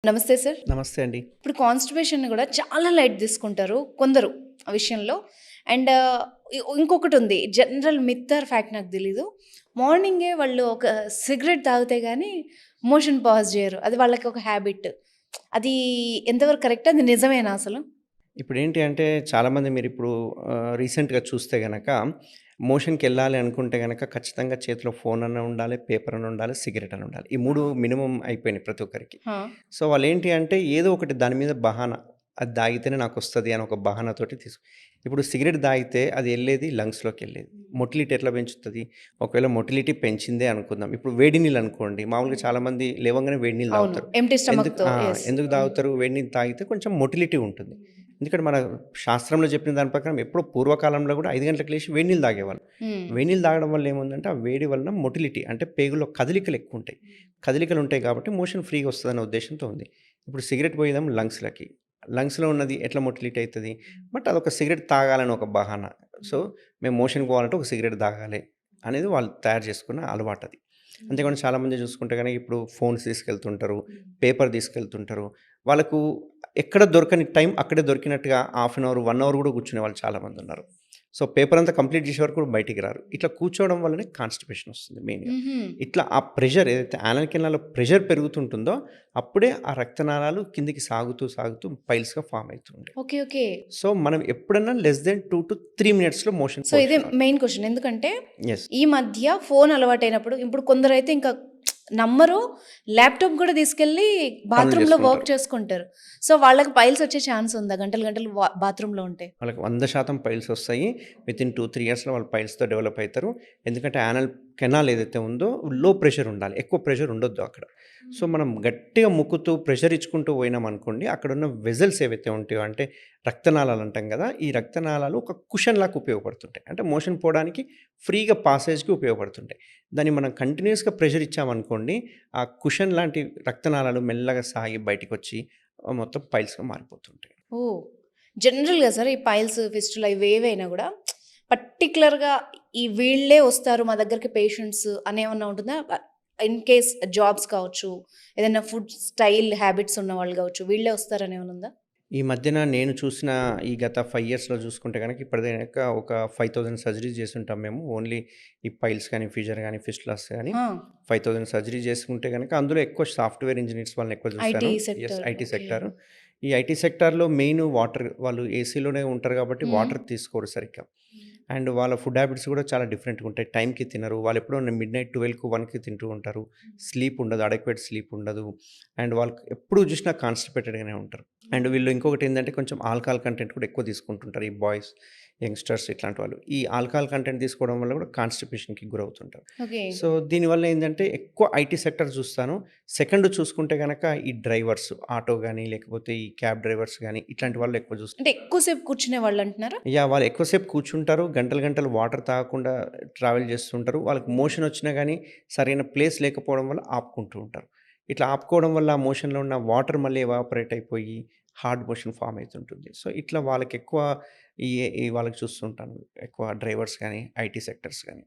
నమస్తే సార్. నమస్తే అండి. ఇప్పుడు కాన్‌స్టిపేషన్‌ని గూడా చాలా లైట్ తీసుకుంటారు కొందరు ఆ విషయంలో. అండ్ ఇంకొకటుంది జనరల్ మిత్ ఆర్ ఫ్యాక్ట్ నాకు తెలీదు. మార్నింగే వాళ్ళు ఒక సిగరెట్ తాగితే గాని మోషన్ పాజ్ జేయరు. అది వాళ్ళకి ఒక హాబిట్. అది ఎంతవరకు కరెక్ట్? అది నిజమేనా అసలు? ఇప్పుడేంటి అంటే చాలామంది మీరిప్పుడు రీసెంట్‌గా చూస్తే గనక మోషన్‌కెళ్ళాలి అనుకుంటే గనక ఖచ్చితంగా చేతిలో ఫోన్ అన్నా ఉండాలి, పేపర్ అన్నా ఉండాలి, సిగరెట్ అన్నా ఉండాలి. ఈ 3 మినిమమ్ అయిపోయినాయి ప్రతి ఒక్కరికి. ఆ! సో, వాళ్ళేంటి అంటే ఏదో ఒకటి దాని మీద బహానా. అది తాగితేనే నాకొస్తది అని ఒక బహానాతోటి ఇప్పుడు సిగరెట్ తాగితే అది ఎళ్ళేది లంగ్స్‌లోకెళ్ళేది. మొటిలిటీ ఎట్లా పెంచుతది? ఒకవేళ మొటిలిటీ పెంచిందే అనుకుందాం. ఇప్పుడు వేడి నీళ్ళు అనుకోండి. మామూలుగా చాలామంది లేవంగానే వేడి నీళ్ళు అవును. తాగుతారు. ఎంప్టీ ఎందుకు స్టమక్‌తో. ఆ! యెస్. ఎందుకు హ్మ్. తాగుతారు? వేడి నీళ్ళు తాగితే కొంచెం మొటిలిటీ ఉంటుంది. ఎందుకంటే మన శాస్త్రంలో చెప్పిన దాని ప్రకారం ఎప్పుడో పూర్వకాలంలో కూడా 5 గంటలకు లేచి వేడి నీళ్ళు తాగేవాళ్ళు. హ్మ్. వేడి నీళ్ళు తాగడం వల్ల ఏముందంటే, ఆ వేడి వలన మొటిలిటీ అంటే పేగులో కదలికలు ఎక్కువుంటాయి. కదలికలు ఉంటాయి కాబట్టి మోషన్ ఫ్రీగా వస్తదనే ఉద్దేశ్యంతో ఉంది. ఇప్పుడు సిగరెట్ పోయేదేమో లంగ్స్‌లకి. లంగ్స్‌లో ఉన్నది ఎట్లా మొటిలిటీ అయితది? బట్ అదొక సిగరెట్ తాగాలని ఒక బహానా. సో, మేము మోషన్‌కి పోవాలంటే ఒక సిగరెట్ తాగాలి అనేది వాళ్ళు తయారు చేసుకున్న అలవాటది. అంతేకాకుండా చాలామంది చూసుకుంటే గనక ఇప్పుడు ఫోన్స్ తీసుకెళ్తుంటారు, పేపర్ తీసుకెళ్తుంటారు. వాళ్ళకు ఎక్కడ దొరకని టైం అక్కడే దొరికినట్టుగా హాఫ్ అన్ అవర్, 1 అవర్ కూడా కూర్చునే వాళ్ళు చాలామందున్నారు. సో, పేపర్ అంతా కంప్లీట్ చేసే వరకు కూడా బయటికి రారు. ఇట్లా కూర్చోవడం వల్లనే కాన్‌స్టిపేషన్ వస్తుంది మెయిన్‌గా. హుహు. ఇట్లా ఆ ప్రెషర్ ఏదైతే యానల్ కెనాల్‌లో ప్రెషర్ పెరుగుతుంటుందో, అప్పుడే ఆ రక్తనాళాలు కిందకి సాగుతూ, సాగుతూ పైల్స్‌గా ఫార్మ్ అయితుంటాయి. ఓకే. ఓకే. సో, మనం ఎప్పుడన్నా లెస్ దెన్ 2-3 మినిట్స్‌లో మోషన్ సో, ఇదే పోషన్ మెయిన్ క్వెషన్. ఎందుకంటే యెస్. ఈ మధ్య ఫోను అలవాటైనప్పుడు ఇప్పుడు కొందరైతే ఇంకా నమ్మరు. ల్యాప్‌టాప్ గూడా తీసుకెళ్ళి పనులు బాత్రూమ్‌లో వర్క్ చేసుకుంటారు. చేసుకుంటారు. సో, వాళ్ళకి పైల్స్ వచ్చే ఛాన్స్ ఉందా? గంటలు గంటలు బాత్రూమ్‌లో ఉంటే? వాళ్ళకి 100% పైల్స్ వస్తాయి. వితిన్ 2-3 ఇయర్స్‌లో వాళ్ళు పైల్స్‌తో డెవలప్ అయితారు. ఎందుకంటే యానల్ కెనాల్ ఏదైతే ఉందో లో ప్రెషర్ ఉండాలి. ఎక్కువ ప్రెషర్ ఉండొద్దు అక్కడ. సో, మనం గట్టిగా ముక్కుతూ ప్రెషర్ ఇచ్చుకుంటూ పోయినామనుకోండి, అక్కడున్న వెసల్స్ ఏవైతే ఉంటాయో అంటే రక్తనాళాలు అంటాం గదా! ఈ రక్తనాళాలు ఒక కుషన్ లాగా ఉపయోగపడుతుంటాయి. అంటే మోషన్ పోవడానికి ఫ్రీగా పాసేజ్‌కి ఉపయోగపడుతుంటాయి. దాన్ని మనం కంటిన్యూయస్‌గా ప్రెషర్ ఇచ్చామనుకోండి, ఆ కుషన్ లాంటి రక్తనాళాలు మెల్లగా సాగి బయటికొచ్చి మొత్తం పైల్స్‌గా మారిపోతుంటాయి. ఓహ్! జనరల్‌గా సార్ ఈ పైల్స్, ఫిస్టులా ఇవేవైనా గూడా పర్టిక్యులర్‌గా ఈ వీళ్ళే వస్తారు మా దగ్గరికి పేషెంట్స్ అనేమన్నా ఉంటుందా? ఇన్ కేస్ జాబ్స్ కావచ్చు, ఏదైనా ఫుడ్ స్టైల్ హ్యాబిట్స్ ఉన్నవాళ్ళు గావచ్చు, వీళ్ళే వస్తారని ఏమన్నా ఉందా? ఈ మధ్యన నేను చూసిన ఈ గత 5 ఇయర్స్‌లో చూసుకుంటే గనక ఇప్పటిదాకా ఒక 5000 సర్జరీస్ చేసుంటాం మేము. ఓన్లీ ఈ పైల్స్ గానీ, ఫిషర్ గానీ, ఫిస్టులాస్ గానీ ఆ! 5000 సర్జరీ చేసుకుంటే గనక అందులో ఎక్కువ సాఫ్ట్‌వేర్ ఇంజినీర్స్ వాళ్ళని ఎక్కువ ఐటీ చూస్తాను. Yes. Sector. IT okay. Sector. ఈ ఐటీ సెక్టార్‌లో మెయిన్ వాటర్ వాళ్ళు ఏసీలోనే ఉంటారు కాబట్టి హ్మ్. వాటర్ తీసుకోరు సరిగ్గా. అండ్ వాళ్ళ ఫుడ్ హ్యాబిట్స్ కూడా చాలా డిఫరెంట్‌గా ఉంటాయి. టైంకి తినరు. వాళ్ళెప్పుడో మిడ్‌నైట్ 12కు, 1కి తింటూ ఉంటారు. స్లీప్ ఉండదు. అడెక్వేట్ స్లీప్ ఉండదు. అండ్ వాళ్ళకి ఎప్పుడు చూసినా కాన్‌స్టిపేటెడ్‌గానే ఉంటారు. అండ్ వీళ్ళు ఇంకొకటేందంటే కొంచెం ఆల్కహాల్ కంటెంట్ కూడా ఎక్కువ తీసుకుంటుంటారు. ఈ బాయ్స్, యంగ్‌స్టర్స్ ఇట్లాంటి వాళ్ళు. ఈ ఆల్కహాల్ కంటెంట్ తీసుకోవడం వల్ల కూడా కాన్‌స్టిపేషన్‌కి గురవుతుంటారు. ఓకే. సో, దీనివల్ల ఏందంటే ఎక్కువ ఐటీ సెక్టర్ చూస్తాను. సెకండ్ చూసుకుంటే గనక ఈ డ్రైవర్స్ ఆటో గాని, లేకపోతే ఈ క్యాబ్ డ్రైవర్స్ గాని ఇట్లాంటి వాళ్ళు ఎక్కువ అంటే ఎక్కువ సేపు కూర్చునే వాళ్ళంటున్నారా? యాహ్! వాళ్ళు ఎక్కువ సేపు కూర్చుంటారు. గంటలు, గంటలు వాటర్ తాగకుండా ట్రావెల్ చేస్తుంటారు. వాళ్ళకి మోషన్ వచ్చినా గానీ సరైన ప్లేస్ లేకపోవడం వల్ల ఆపుకుంటూ ఉంటారు. ఇట్లా ఆపుకోవడం వల్ల ఆ మోషన్‌లో ఉన్న వాటర్ మళ్ళీ ఎవాపరేట్ అయిపోయి హార్డ్ మోషన్ ఫార్మ్ అయితుంటుంది. సో, ఇట్లా వాళ్ళకెక్కువ ఈ ఈ వాళ్ళకి చూస్తుంటాను. ఎక్కువ డ్రైవర్స్ గానీ, ఐటీ సెక్టర్స్ గానీ.